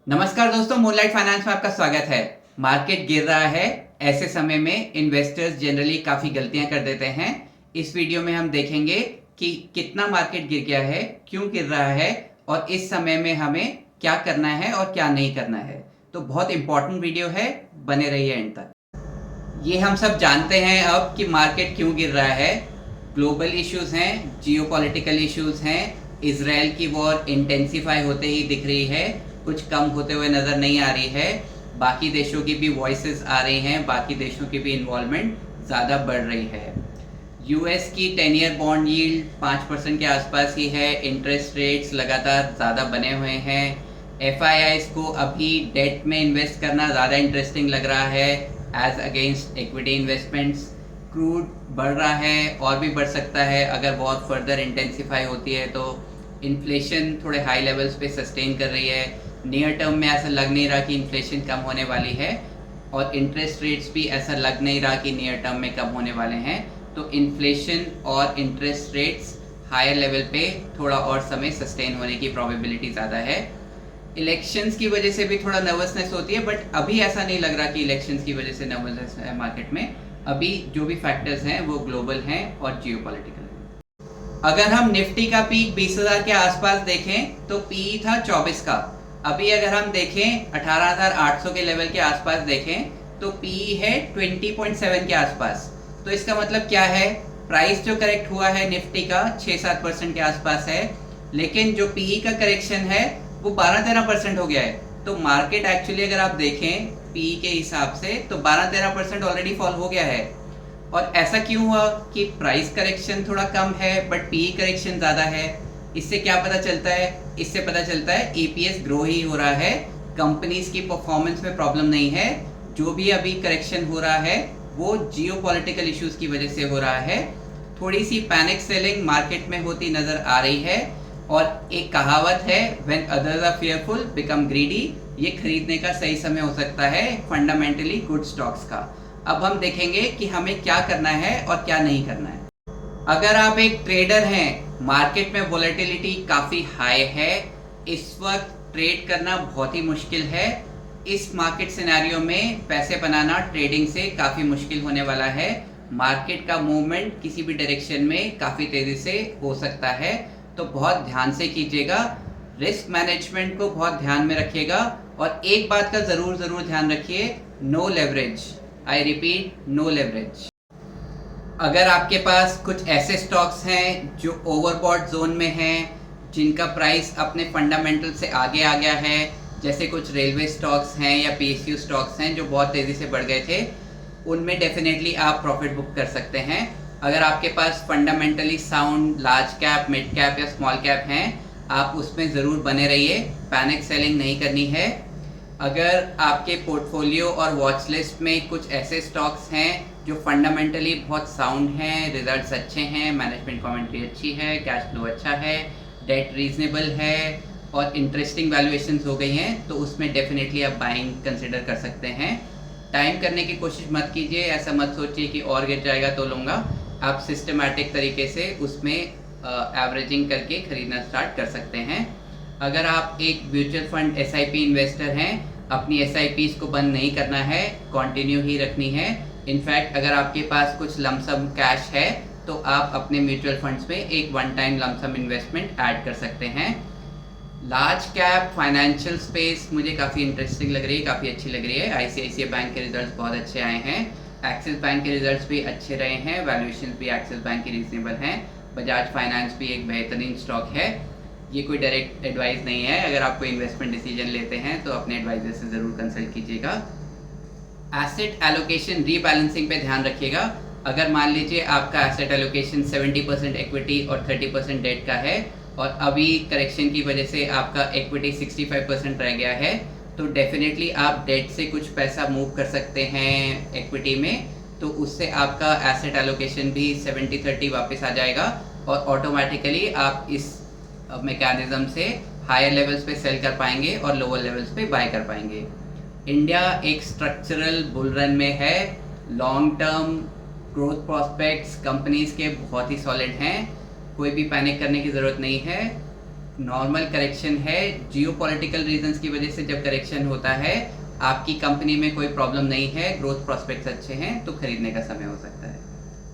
नमस्कार दोस्तों, moonlight finance में आपका स्वागत है। मार्केट गिर रहा है। ऐसे समय में इन्वेस्टर्स जनरली काफ़ी गलतियां कर देते हैं। इस वीडियो में हम देखेंगे कि कितना मार्केट गिर गया है, क्यों गिर रहा है और इस समय में हमें क्या करना है और क्या नहीं करना है। तो बहुत इंपॉर्टेंट वीडियो है, बने रहिए एंड तक। ये हम सब जानते हैं अब कि मार्केट क्यों गिर रहा है। ग्लोबल इश्यूज हैं, जियोपॉलिटिकल इश्यूज हैं, इजराइल की वॉर इंटेंसिफाई होते ही दिख रही है, कुछ कम होते हुए नज़र नहीं आ रही है। बाकी देशों की भी वॉइसेस आ रही हैं, बाकी देशों की भी इन्वॉल्वमेंट ज़्यादा बढ़ रही है। यूएस की 10 ईयर बॉन्ड यील्ड 5% के आसपास ही है। इंटरेस्ट रेट्स लगातार ज़्यादा बने हुए हैं। एफआईआईज को अभी डेट में इन्वेस्ट करना ज़्यादा इंटरेस्टिंग लग रहा है as against equity investments. Crude बढ़ रहा है और भी बढ़ सकता है अगर बहुत फर्दर इंटेंसिफाई होती है तो। इन्फ्लेशन थोड़े हाई लेवल्स पे सस्टेन कर रही है। नियर टर्म में ऐसा लग नहीं रहा कि इन्फ्लेशन कम होने वाली है और इंटरेस्ट रेट्स भी ऐसा लग नहीं रहा कि नियर टर्म में कम होने वाले हैं। तो इन्फ्लेशन और इंटरेस्ट रेट्स हायर लेवल पे थोड़ा और समय सस्टेन होने की प्रोबेबिलिटी ज़्यादा है। इलेक्शंस की वजह से भी थोड़ा नर्वसनेस होती है, बट अभी ऐसा नहीं लग रहा कि इलेक्शंस की वजह से नर्वसनेस है मार्केट में। अभी जो भी फैक्टर्स हैं वो ग्लोबल हैं और जियोपॉलिटिकल हैं। अगर हम निफ्टी का पीक 20,000 के आसपास देखें तो पी था 24 का। अभी अगर हम देखें 18,800 के लेवल के आसपास देखें तो पी है 20.7 के आसपास। तो इसका मतलब क्या है, प्राइस जो करेक्ट हुआ है निफ्टी का 6-7% के आसपास है, लेकिन जो पी का करेक्शन है वो 12-13% हो गया है। तो मार्केट एक्चुअली अगर आप देखें पी के हिसाब से तो 12-13% ऑलरेडी फॉल हो गया है। और ऐसा क्यों हुआ कि प्राइस करेक्शन थोड़ा कम है बट पी करेक्शन ज़्यादा है। इससे क्या पता चलता है, इससे पता चलता है ईपीएस ग्रो ही हो रहा है, कंपनीज की परफॉर्मेंस में प्रॉब्लम नहीं है। जो भी अभी करेक्शन हो रहा है वो जियोपॉलिटिकल इश्यूज की वजह से हो रहा है। थोड़ी सी पैनिक सेलिंग मार्केट में होती नजर आ रही है। और एक कहावत है, when others are fearful become greedy. ये खरीदने का सही समय हो सकता है फंडामेंटली गुड स्टॉक्स का। अब हम देखेंगे कि हमें क्या करना है और क्या नहीं करना है। अगर आप एक ट्रेडर हैं, मार्केट में वोलेटिलिटी काफ़ी हाई है, इस वक्त ट्रेड करना बहुत ही मुश्किल है। इस मार्केट सिनेरियो में पैसे बनाना ट्रेडिंग से काफ़ी मुश्किल होने वाला है। मार्केट का मूवमेंट किसी भी डायरेक्शन में काफ़ी तेज़ी से हो सकता है, तो बहुत ध्यान से कीजिएगा। रिस्क मैनेजमेंट को बहुत ध्यान में रखिएगा और एक बात का ज़रूर ध्यान रखिए, no leverage. I repeat, no leverage. अगर आपके पास कुछ ऐसे स्टॉक्स हैं जो ओवरबॉट जोन में हैं, जिनका प्राइस अपने फंडामेंटल से आगे आ गया है, जैसे कुछ रेलवे स्टॉक्स हैं या पीएसयू स्टॉक्स हैं जो बहुत तेज़ी से बढ़ गए थे, उनमें डेफिनेटली आप प्रॉफिट बुक कर सकते हैं। अगर आपके पास fundamentally sound large cap, mid cap या स्मॉल कैप हैं, आप उसमें ज़रूर बने रहिए, पैनिक सेलिंग नहीं करनी है। अगर आपके पोर्टफोलियो और वॉच लिस्ट में कुछ ऐसे स्टॉक्स हैं जो फंडामेंटली बहुत साउंड हैं, रिजल्ट्स अच्छे हैं, मैनेजमेंट कमेंट्री अच्छी है, कैश फ्लो अच्छा है, डेट रीजनेबल है और इंटरेस्टिंग वैल्यूएशंस हो गई हैं, तो उसमें डेफिनेटली आप बाइंग कंसिडर कर सकते हैं। टाइम करने की कोशिश मत कीजिए, ऐसा मत सोचिए कि और गिर जाएगा तो लूँगा। आप सिस्टमैटिक तरीके से उसमें एवरेजिंग करके खरीदना स्टार्ट कर सकते हैं। अगर आप एक म्यूचुअल फंड एसआईपी इन्वेस्टर हैं, अपनी एसआईपीज को बंद नहीं करना है, कंटिन्यू ही रखनी है। इनफैक्ट अगर आपके पास कुछ लमसम कैश है तो आप अपने म्यूचुअल फंड्स में एक one time lump sum investment add कर सकते हैं। लार्ज कैप फाइनेंशियल स्पेस मुझे काफ़ी इंटरेस्टिंग लग रही है, काफ़ी अच्छी लग रही है। आईसीआईसीआई बैंक के रिजल्ट्स बहुत अच्छे आए हैं, एक्सिस बैंक के रिजल्ट्स भी अच्छे रहे हैं, वैल्यूएशन भी एक्सिस बैंक की रीजनेबल हैं। बजाज फाइनेंस भी एक बेहतरीन स्टॉक है। ये कोई डायरेक्ट एडवाइस नहीं है, अगर आप कोई इन्वेस्टमेंट डिसीजन लेते हैं तो अपने एडवाइजर से ज़रूर कंसल्ट कीजिएगा। एसेट एलोकेशन रीबैलेंसिंग पे ध्यान रखिएगा। अगर मान लीजिए आपका एसेट एलोकेशन 70% इक्विटी और 30% डेट का है और अभी करेक्शन की वजह से आपका इक्विटी 65% रह गया है, तो डेफिनेटली आप डेट से कुछ पैसा मूव कर सकते हैं इक्विटी में, तो उससे आपका एसेट एलोकेशन भी 70-30 वापस आ जाएगा और ऑटोमेटिकली आप इस मैकेनिज्म से हायर लेवल्स पे सेल कर पाएंगे और लोअर लेवल्स पे बाय कर पाएंगे। इंडिया एक स्ट्रक्चरल बुल रन में है, long term growth prospects companies के बहुत ही सॉलिड हैं, कोई भी पैनिक करने की ज़रूरत नहीं है। नॉर्मल करेक्शन है, जियोपॉलिटिकल रीजंस की वजह से जब करेक्शन होता है, आपकी कंपनी में कोई प्रॉब्लम नहीं है, ग्रोथ प्रोस्पेक्ट्स अच्छे हैं, तो खरीदने का समय हो सकता है।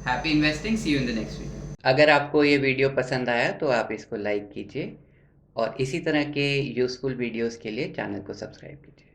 Happy investing, see you in the next video. अगर आपको ये वीडियो पसंद आया तो आप इसको लाइक कीजिए और इसी तरह के यूज़फुल वीडियोस के लिए चैनल को सब्सक्राइब कीजिए।